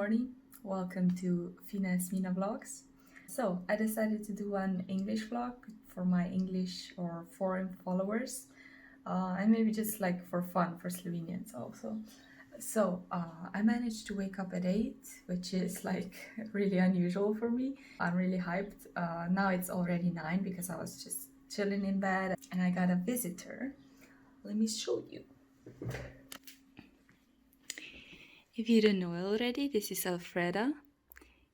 morning, welcome to FINA JASMINA vlogs. So I decided to do an English vlog for my English or foreign followers and maybe just like for fun for Slovenians also. So I managed to wake up at 8, which is like really unusual for me. I'm really hyped. Now it's already 9 because I was just chilling in bed and I got a visitor. Let me show you. If you don't know already, this is Alfreda.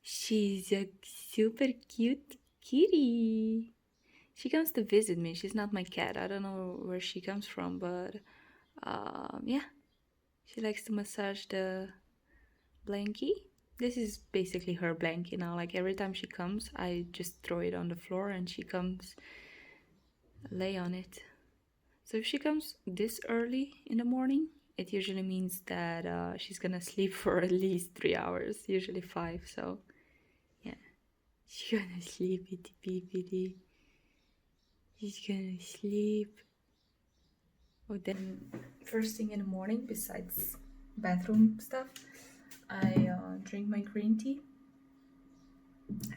She's a super cute kitty. She comes to visit me. She's not my cat. I don't know where she comes from, but yeah. She likes to massage the blankie. This is basically her blankie now. Like every time she comes, I just throw it on the floor and she comes lay on it. So if she comes this early in the morning, it usually means that she's gonna sleep for at least 3 hours, usually 5. So yeah, she's gonna sleep, itty bitty. She's gonna sleep. Oh, then first thing in the morning, besides bathroom stuff, I drink my green tea,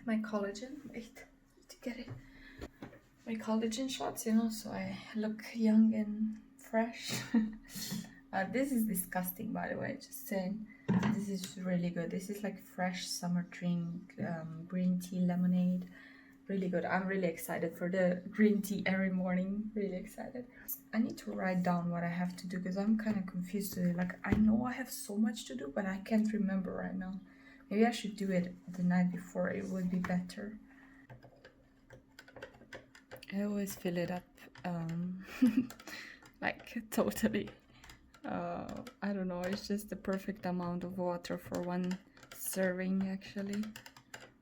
my collagen. Wait, to get it. My collagen shots, you know, so I look young and fresh. This is disgusting, by the way, just saying. This is really good. This is like fresh summer drink, green tea lemonade. Really good. I'm really excited for the green tea every morning. Really excited. I need to write down what I have to do because I'm kind of confused today. Like, I know I have so much to do, but I can't remember right now. Maybe I should do it the night before. It would be better. I always fill it up, like totally. I don't know, it's just the perfect amount of water for one serving actually.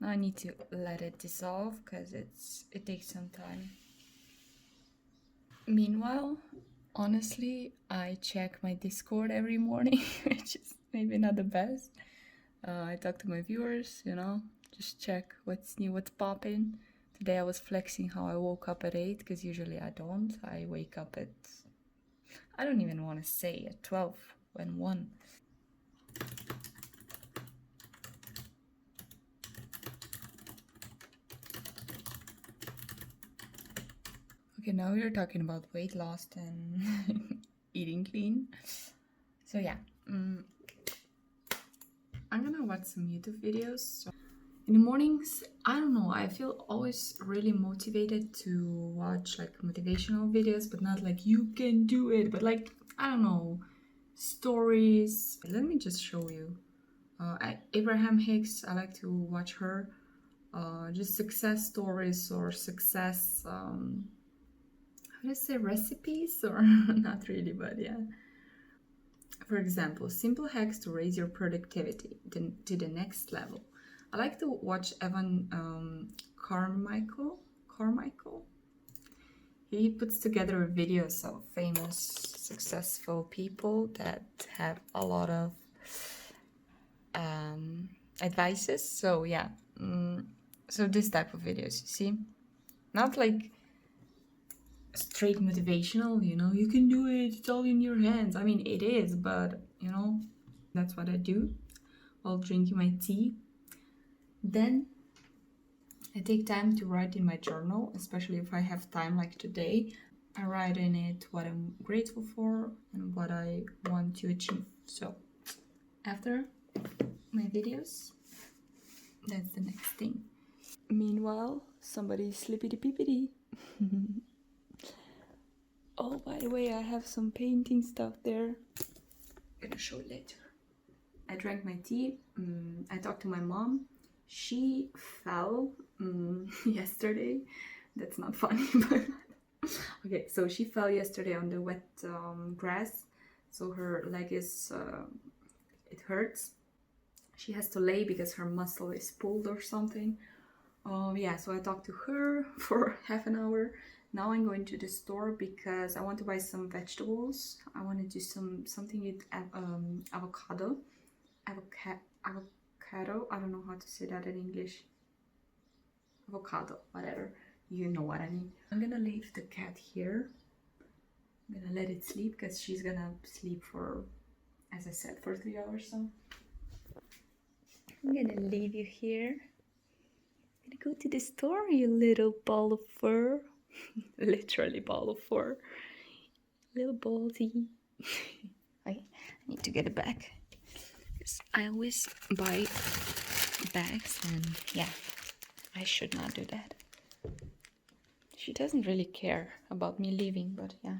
Now I need to let it dissolve because it takes some time. Meanwhile, honestly, I check my Discord every morning, which is maybe not the best. I talk to my viewers, you know, just check what's new, what's popping. Today I was flexing how I woke up at 8 because usually I don't. I wake up at, I don't even want to say, at 12 when 1. Okay, now we're talking about weight loss and eating clean. So yeah, I'm gonna watch some YouTube videos. So in the mornings, I don't know, I feel always really motivated to watch like motivational videos, but not like you can do it, but like, I don't know, stories. Let me just show you. Abraham Hicks, I like to watch her. Just success stories or success, how do I say, recipes or not really, but yeah. For example, simple hacks to raise your productivity to the next level. I like to watch Evan Carmichael. He puts together videos of famous, successful people that have a lot of advices. So yeah, so this type of videos, you see, not like straight motivational, you know, you can do it, it's all in your hands. I mean, it is, but you know, that's what I do while drinking my tea. Then I take time to write in my journal, especially if I have time like today. I write in it what I'm grateful for and what I want to achieve. So after my videos, that's the next thing. Meanwhile, somebody's slippity-pippity. Oh, by the way, I have some painting stuff there. I'm gonna show it later. I drank my tea. I talked to my mom. She fell yesterday. That's not funny, but okay. So she fell yesterday on the wet grass. So her leg is, it hurts. She has to lay because her muscle is pulled or something. Yeah, so I talked to her for half an hour. Now I'm going to the store because I want to buy some vegetables. I want to do something with avocado. Avocado, I don't know how to say that in English. Avocado, whatever. You know what I mean. I'm gonna leave the cat here. I'm gonna let it sleep because she's gonna sleep for, as I said, for 3 hours. So I'm gonna leave you here. I'm gonna go to the store, you little ball of fur. Literally ball of fur. Little ballsy. I need to get it back. I always buy bags and yeah, I should not do that. She doesn't really care about me leaving, but yeah.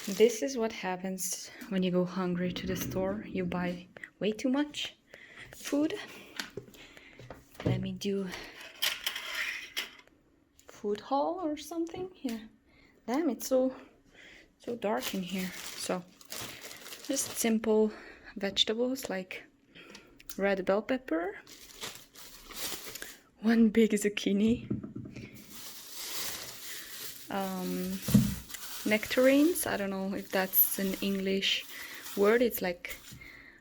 This is what happens when you go hungry to the store. You buy way too much food. Let me do food haul or something. Yeah. Damn, it's so dark in here. So just simple vegetables like red bell pepper, one big zucchini, nectarines. I don't know if that's an English word. It's like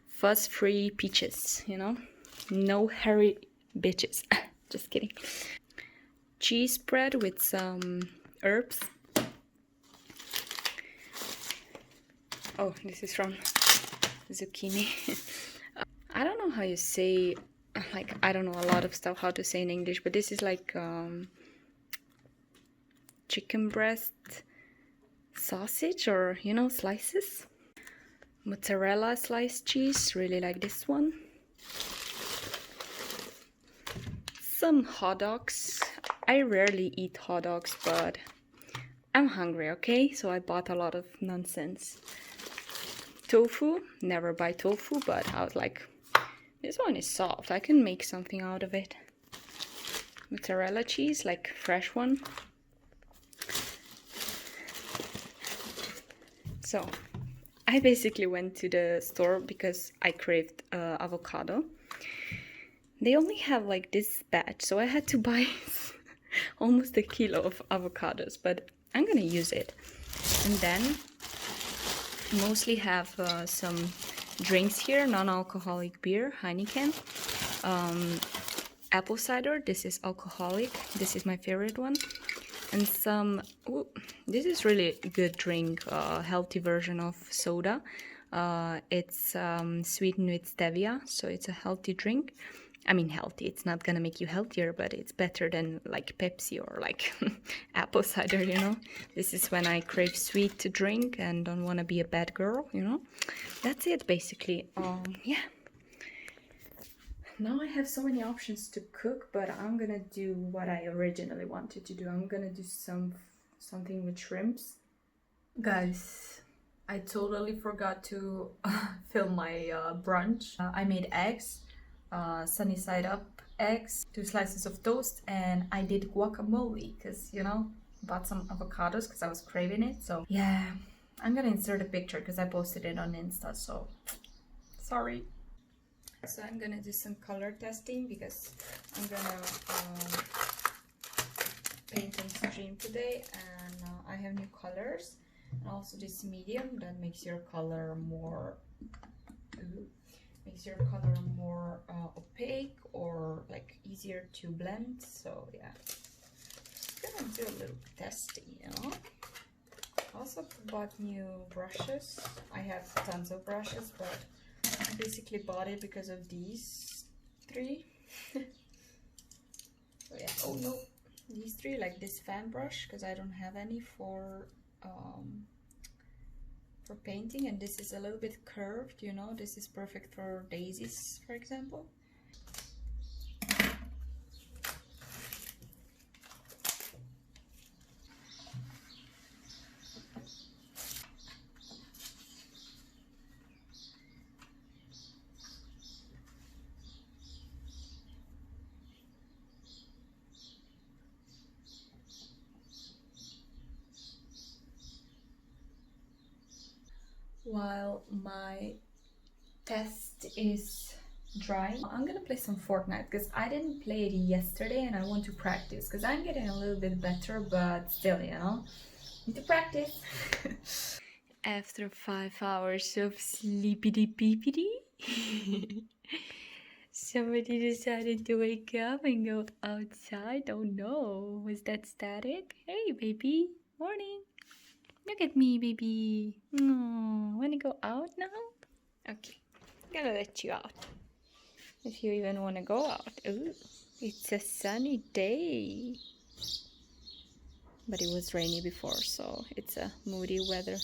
fuss-free peaches, you know? No hairy bitches. Just kidding. Cheese spread with some herbs. Oh, this is from zucchini. I don't know how you say, like, I don't know a lot of stuff how to say in English, but this is like chicken breast sausage, or you know, slices. Mozzarella sliced cheese, really like this one. Some hot dogs. I rarely eat hot dogs, but I'm hungry, okay? So I bought a lot of nonsense. Tofu, never buy tofu, but I was like, this one is soft, I can make something out of it. Mozzarella cheese, like fresh one. So I basically went to the store because I craved avocado. They only have like this batch, so I had to buy almost a kilo of avocados, but I'm gonna use it. And then mostly have some drinks here, non-alcoholic beer, Heineken, apple cider, this is alcoholic, this is my favorite one, and some, ooh, this is really a good drink, healthy version of soda. It's sweetened with stevia, so it's a healthy drink. I mean healthy, it's not gonna make you healthier, but it's better than like Pepsi or like apple cider, you know. This is when I crave sweet to drink and don't want to be a bad girl, you know. That's it basically. Yeah. Now I have so many options to cook, but I'm gonna do what I originally wanted to do. I'm gonna do something with shrimps. Guys, I totally forgot to film my brunch. I made eggs. Sunny side up eggs, 2 slices of toast, and I did guacamole because, you know, bought some avocados because I was craving it. So yeah, I'm gonna insert a picture because I posted it on Insta, so sorry. So I'm gonna do some color testing because I'm gonna paint on stream today, and I have new colors, and also this medium that makes your color more opaque or like easier to blend. So yeah, just gonna do a little testing, you know. Also bought new brushes. I have tons of brushes, but I basically bought it because of these 3. So yeah, oh no, these 3, like this fan brush, because I don't have any for painting, and this is a little bit curved, you know. This is perfect for daisies, for example. While my test is drying, I'm gonna play some Fortnite because I didn't play it yesterday and I want to practice because I'm getting a little bit better, but still, you know, need to practice. After 5 hours of sleepity peepity, somebody decided to wake up and go outside. Oh no, was that static? Hey baby, morning. Look at me, baby. Oh, wanna go out now? Okay, I'm gonna let you out. if you even want to go out. Ooh, it's a sunny day. But it was rainy before, so it's a moody weather.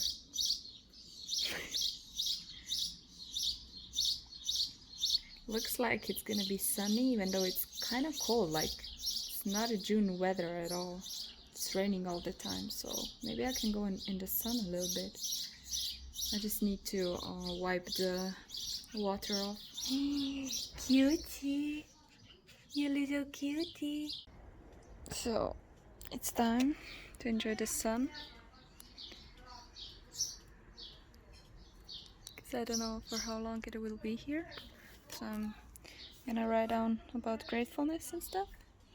Looks like it's gonna be sunny, even though it's kind of cold. Like, it's not a June weather at all. It's raining all the time, so maybe I can go in the sun a little bit. I just need to wipe the water off. Cutie, you little cutie. So it's time to enjoy the sun. Because I don't know for how long it will be here. So I'm gonna write down about gratefulness and stuff.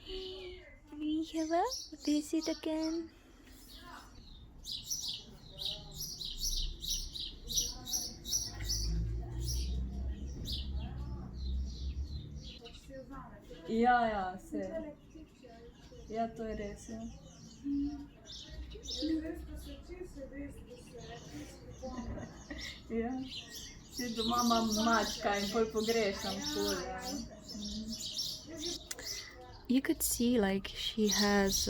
Hello, visit again. Ja, se. Ja, to je res. Ja. Ja. Si doma imam mačka in pol pogrešam ful. You could see like she has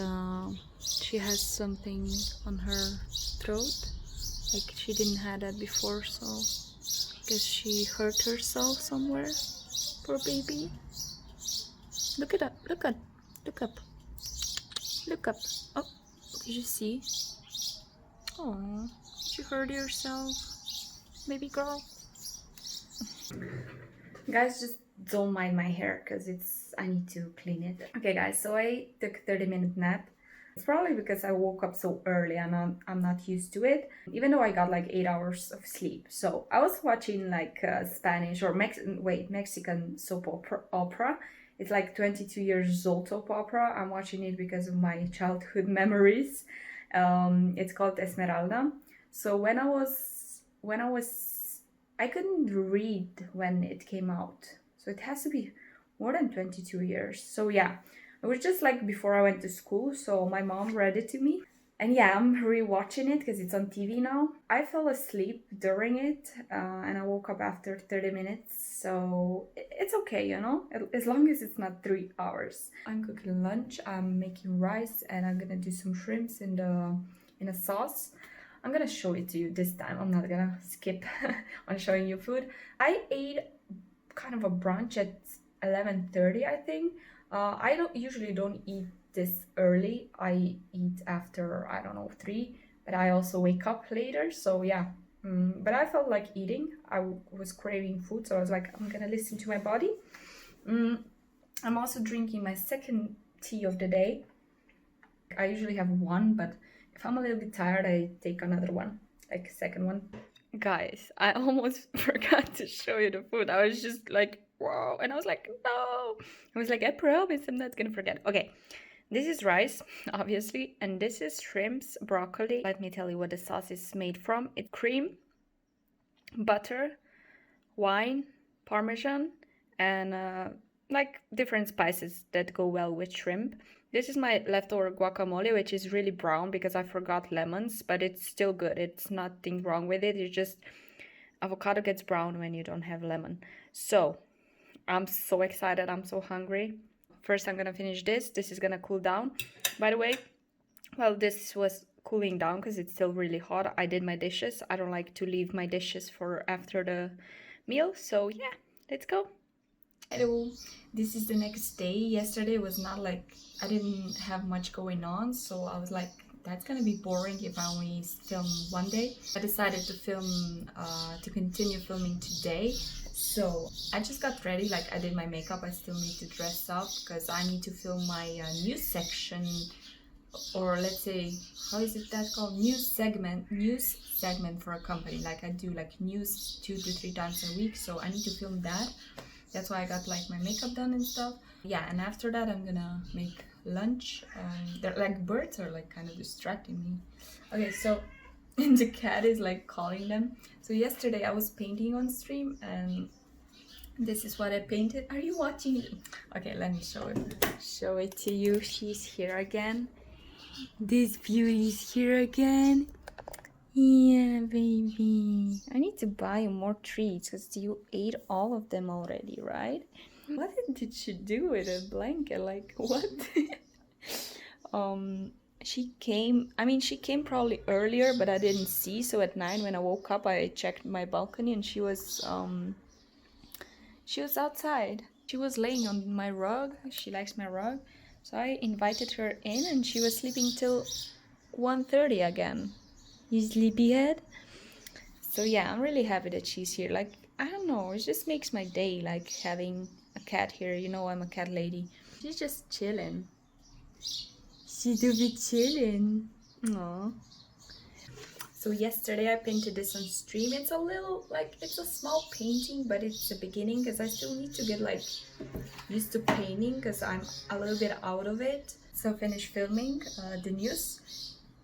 something on her throat. Like she didn't have that before, so I guess she hurt herself somewhere. Poor baby. Look it up, look up, look up. Look up. Oh, did you see? Oh, did you hurt yourself, baby girl? Guys, just don't mind my hair because I need to clean it. Okay guys, so I took a 30-minute nap. It's probably because I woke up so early and I'm not used to it, even though I got like 8 hours of sleep. So I was watching like Spanish or Mexican soap opera. It's like 22 years old soap opera. I'm watching it because of my childhood memories. It's called Esmeralda. So when I couldn't read when it came out. So it has to be more than 22 years. So yeah, it was just like before I went to school. So my mom read it to me. And yeah, I'm rewatching it because it's on TV now. I fell asleep during it and I woke up after 30 minutes. So it's okay, you know, as long as it's not 3 hours. I'm cooking lunch. I'm making rice and I'm gonna do some shrimps in a sauce. I'm gonna show it to you this time. I'm not gonna skip on showing you food. I ate kind of a brunch at 11:30, I think. I usually don't eat this early. I eat after, I don't know, 3, but I also wake up later, so yeah. But I felt like eating. I was craving food, so I was like, I'm gonna listen to my body. I'm also drinking my second tea of the day. I usually have one, but if I'm a little bit tired, I take another one, like second one. Guys, I almost forgot to show you the food. I was just like, wow, and I was like, no. I was like, I promise I'm not gonna forget. Okay, this is rice, obviously, and this is shrimps, broccoli. Let me tell you what the sauce is made from. It's cream, butter, wine, parmesan, and like different spices that go well with shrimp. This is my leftover guacamole, which is really brown because I forgot lemons, but it's still good. It's nothing wrong with it. It's just avocado gets brown when you don't have lemon. So I'm so excited. I'm so hungry. First, I'm gonna finish this. This is gonna cool down. By the way, while this was cooling down because it's still really hot, I did my dishes. I don't like to leave my dishes for after the meal. So yeah, let's go. Hello, this is the next day. Yesterday was not like, I didn't have much going on, so I was like, that's gonna be boring if I only film one day. I decided to continue filming today. So I just got ready, like I did my makeup. I still need to dress up because I need to film my news section, or let's say, how is it that called? News segment for a company. Like I do like news 2 to 3 times a week, so I need to film that. That's why I got like my makeup done and stuff. Yeah, and after that I'm gonna make lunch. They're like, birds are like kind of distracting me. Okay, so the cat is like calling them. So yesterday I was painting on stream and this is what I painted. Are you watching it? Okay, let me show it to you. She's here again. This beauty's here again. Yeah, baby. I need to buy you more treats because you ate all of them already, right? did she do with a blanket? Like, what? She came, I mean, she came probably earlier, but I didn't see. So at 9 when I woke up, I checked my balcony and she was outside. She was laying on my rug. She likes my rug. So I invited her in and she was sleeping till 1:30 again. You sleepyhead? So yeah, I'm really happy that she's here. Like, I don't know, it just makes my day, like having a cat here. You know, I'm a cat lady. She's just chilling. She do be chilling. Aww. So yesterday I painted this on stream. It's a little, like, it's a small painting, but it's the beginning because I still need to get like used to painting because I'm a little bit out of it. So finished filming the news.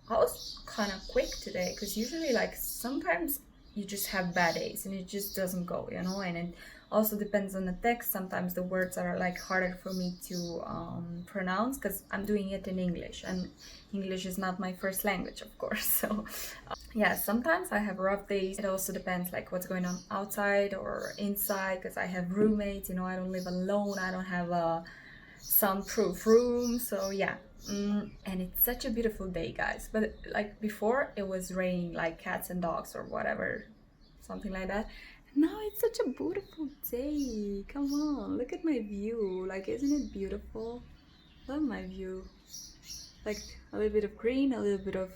I was kind of quick today because usually like sometimes you just have bad days and it just doesn't go, you know, and it also depends on the text. Sometimes the words are like harder for me to pronounce because I'm doing it in English and English is not my first language, of course. So yeah, sometimes I have rough days. It also depends like what's going on outside or inside because I have roommates, you know, I don't live alone. I don't have a soundproof room. So yeah, and it's such a beautiful day, guys. But like before it was raining like cats and dogs or whatever, something like that. Now it's such a beautiful day. Come on, look at my view. Like, isn't it beautiful? Love my view. Like a little bit of green, a little bit of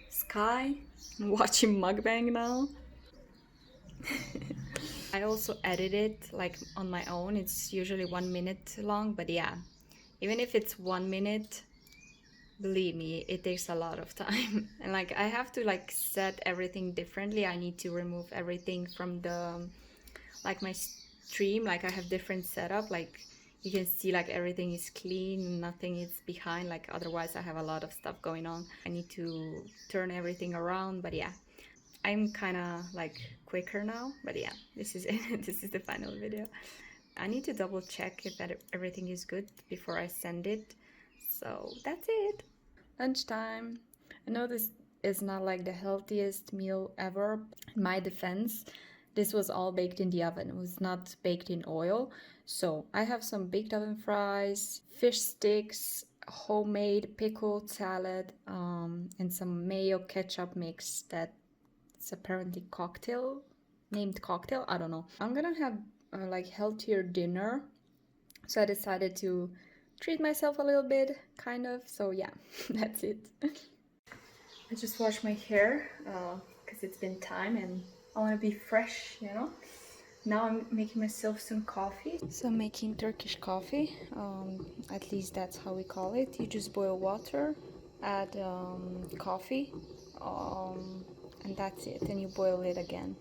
sky. I'm watching mukbang now. I also edit it like on my own. It's usually 1 minute long, but yeah, even if it's 1 minute, believe me, it takes a lot of time. And like I have to like set everything differently. I need to remove everything from the like my stream. Like I have different setup, like you can see like everything is clean, nothing is behind, like otherwise I have a lot of stuff going on. I need to turn everything around, but yeah, I'm kind of like quicker now. But yeah, this is it. This is the final video. I need to double check if everything is good before I send it. So that's it. Lunchtime. I know this is not like the healthiest meal ever. In my defense, this was all baked in the oven. It was not baked in oil. So I have some baked oven fries, fish sticks, homemade pickled salad, and some mayo ketchup mix that's apparently named cocktail. I don't know. I'm gonna have like healthier dinner. So I decided to treat myself a little bit, kind of. So yeah, that's it. I just washed my hair because it's been time and I want to be fresh, you know. Now I'm making myself some coffee. So I'm making Turkish coffee. At least that's how we call it. You just boil water, add coffee, and that's it. And you boil it again.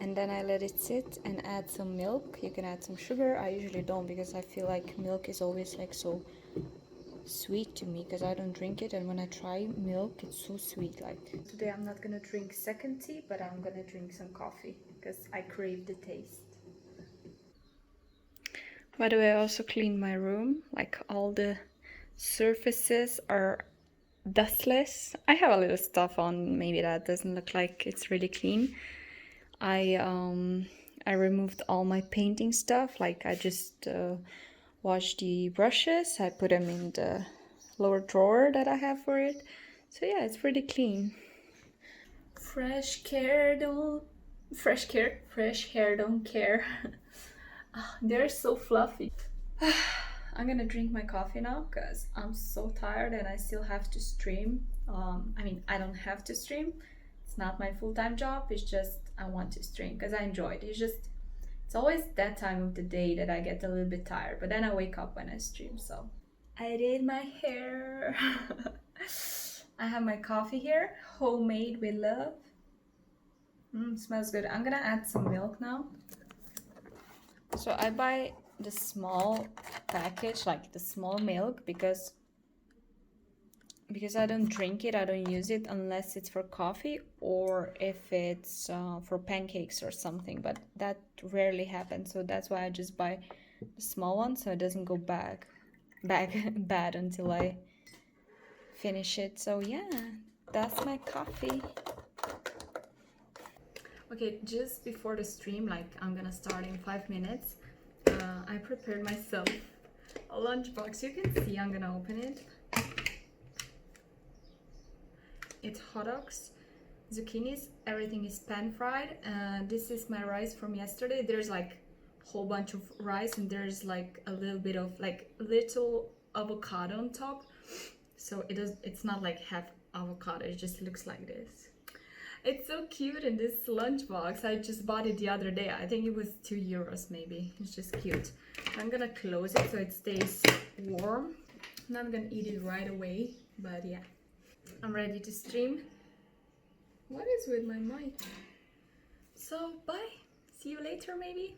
And then I let it sit and add some milk. You can add some sugar. I usually don't because I feel like milk is always like so sweet to me because I don't drink it, and when I try milk it's so sweet. Like today I'm not gonna drink second tea, but I'm gonna drink some coffee because I crave the taste. By the way, I also cleaned my room. Like all the surfaces are dustless. I have a little stuff on, maybe that doesn't look like it's really clean. I removed all my painting stuff. Like I just washed the brushes. I put them in the lower drawer that I have for it. So yeah, it's pretty clean. Fresh hair don't care. They're so fluffy. I'm gonna drink my coffee now because I'm so tired and I still have to stream. I mean, I don't have to stream. It's not my full-time job. It's just I want to stream because I enjoy it. It's always that time of the day that I get a little bit tired, but then I wake up when I stream. So I did my hair. I have my coffee here, homemade with love. Smells good. I'm gonna add some milk now. So I buy the small package, like the small milk, because I don't drink it, I don't use it unless it's for coffee or if it's for pancakes or something, but that rarely happens. So that's why I just buy the small one so it doesn't go bad until I finish it. So yeah, that's my coffee. Okay, just before the stream, like I'm gonna start in 5 minutes, I prepared myself a lunchbox. You can see I'm gonna open it. It's hot dogs, zucchinis, everything is pan fried. This is my rice from yesterday. There's like a whole bunch of rice and there's like a little bit of like little avocado on top. So it's not like half avocado, it just looks like this. It's so cute in this lunchbox. I just bought it the other day. I think it was €2 maybe. It's just cute. I'm gonna close it so it stays warm. I'm not gonna eat it right away, but yeah. I'm ready to stream. What is with my mic? So bye. See you later maybe.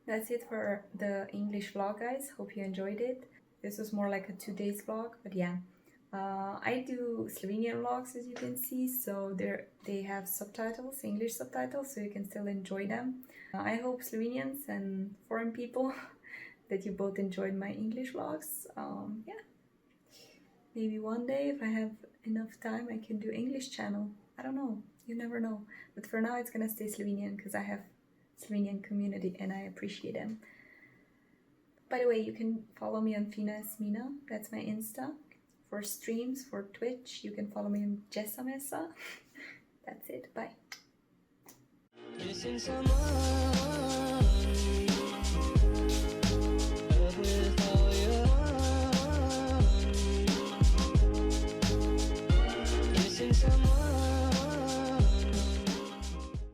That's it for the English vlog, guys. Hope you enjoyed it. This was more like a 2 days vlog, but yeah. I do Slovenian vlogs, as you can see, so they have subtitles, English subtitles, so you can still enjoy them. I hope Slovenians and foreign people that you both enjoyed my English vlogs. Yeah, maybe one day if I have enough time I can do English channel. I don't know, you never know. But for now it's gonna stay Slovenian because I have Slovenian community and I appreciate them. By the way, you can follow me on FINA JASMINA, that's my Insta. For streams, for Twitch, you can follow me on jasmina. That's it, bye.